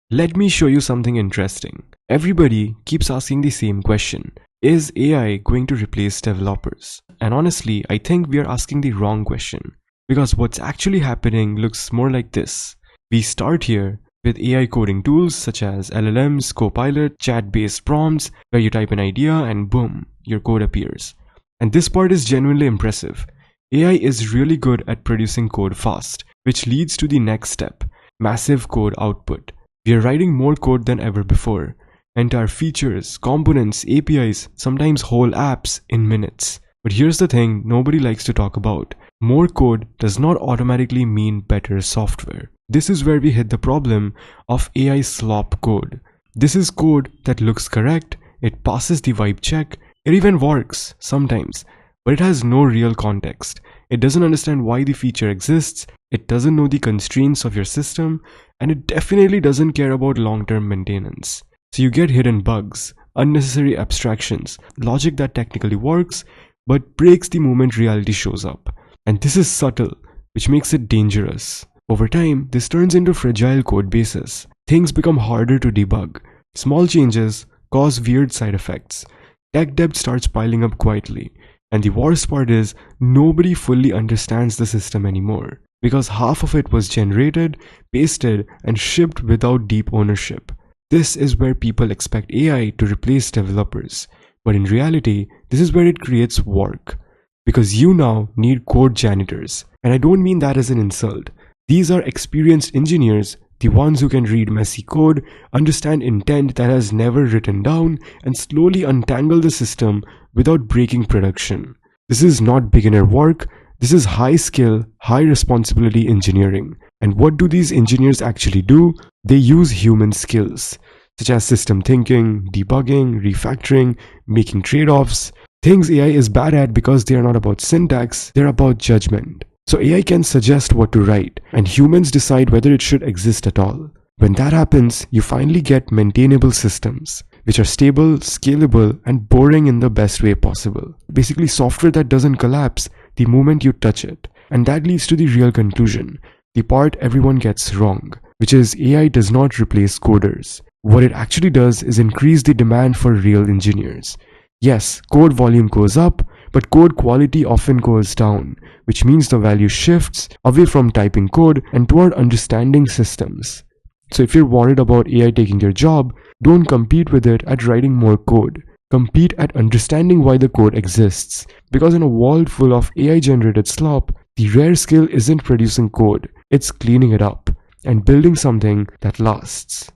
Let me show you something interesting. Everybody keeps asking the same question. Is AI going to replace developers? And honestly, I think we are asking the wrong question. Because what's actually happening looks more like this. We start here with AI coding tools such as LLMs, Copilot, chat-based prompts, where you type an idea and boom, your code appears. And this part is genuinely impressive. AI is really good at producing code fast, which leads to the next step, massive code output. We are writing more code than ever before. Entire features, components, APIs, sometimes whole apps in minutes. But here's the thing nobody likes to talk about. More code does not automatically mean better software. This is where we hit the problem of AI slop code. This is code that looks correct, it passes the vibe check, it even works sometimes, but it has no real context. It doesn't understand why the feature exists, it doesn't know the constraints of your system, and it definitely doesn't care about long-term maintenance. So you get hidden bugs, unnecessary abstractions, logic that technically works, but breaks the moment reality shows up. And this is subtle, which makes it dangerous. Over time, this turns into fragile code bases. Things become harder to debug. Small changes cause weird side effects. Tech debt starts piling up quietly. And the worst part is, nobody fully understands the system anymore. Because half of it was generated, pasted, and shipped without deep ownership. This is where people expect AI to replace developers. But in reality, this is where it creates work. Because you now need code janitors. And I don't mean that as an insult. These are experienced engineers, the ones who can read messy code, understand intent that has never written down, and slowly untangle the system without breaking production. This is not beginner work. This is high skill, high responsibility engineering. And what do these engineers actually do? They use human skills, such as system thinking, debugging, refactoring, making trade-offs. Things AI is bad at because they are not about syntax, they're about judgment. So AI can suggest what to write, and humans decide whether it should exist at all. When that happens, you finally get maintainable systems, which are stable, scalable, and boring in the best way possible. Basically, software that doesn't collapse the moment you touch it. And that leads to the real conclusion, the part everyone gets wrong, which is AI does not replace coders. What it actually does is increase the demand for real engineers. Yes, code volume goes up, but code quality often goes down, which means the value shifts away from typing code and toward understanding systems. So if you're worried about AI taking your job, don't compete with it at writing more code. Compete at understanding why the code exists. Because in a world full of AI-generated slop, the rare skill isn't producing code, it's cleaning it up and building something that lasts.